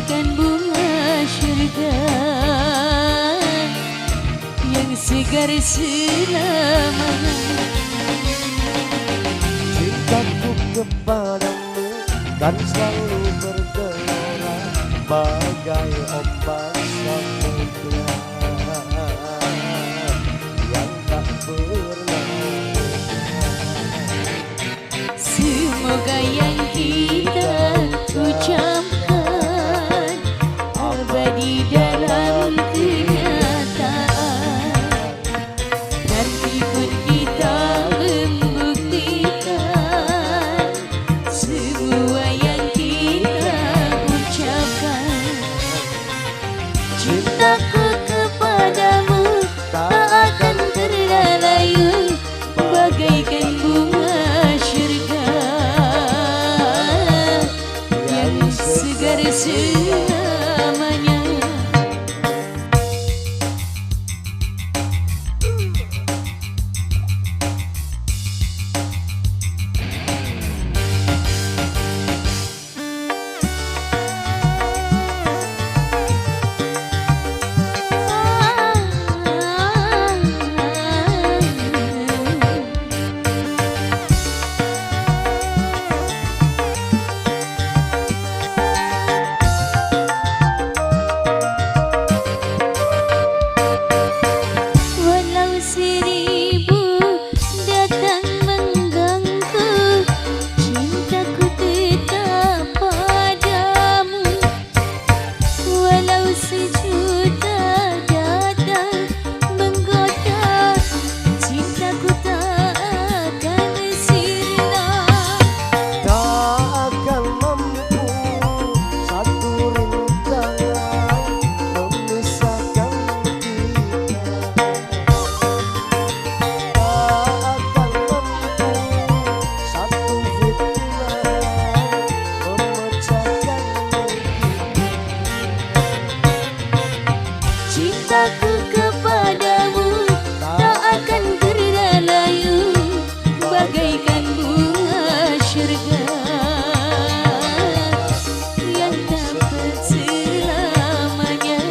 bagaikan bunga syurga yang segar selamanya. Cintaku kepadamu kan selalu bergelora bagai ombak samudra yang tak pernah. Semoga yang kita ucapkan abadi dalam kenyataan. Nanti pun kita membuktikan semua yang kita ucapkan. Cintaku kepadamu tak akan terlalu bagaikan bunga syurga yang segar selamanya. Cintaku kepadamu tak akan terlalu bagaikan bunga syurga yang dapat selamanya.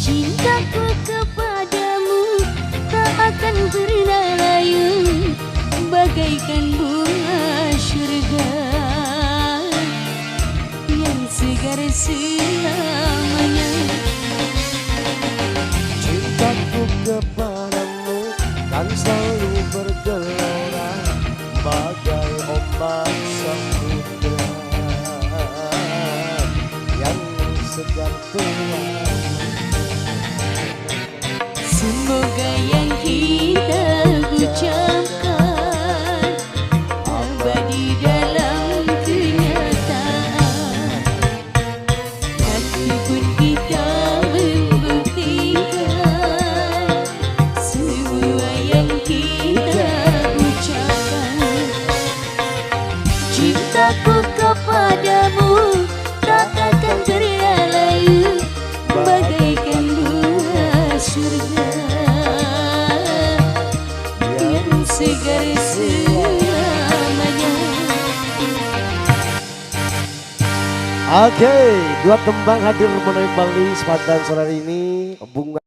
Cintaku kepadamu tak akan pernah layu bagaikan bunga syurga yang segar selamanya. Cintaku kepadamu kan selalu bergelora bagai ombak samudra yang segar selamanya. Semoga yang kita ucapkan abadi dalam kenyataan. Nanti pun kita membuktikan semua yang kita ucapkan. Cintaku kepadamu tak akan terlalu bagaikan bunga syurga yang segar selamanya. Oke, dua tembang hadir menemani Bali kesempatan sore ini. Bunga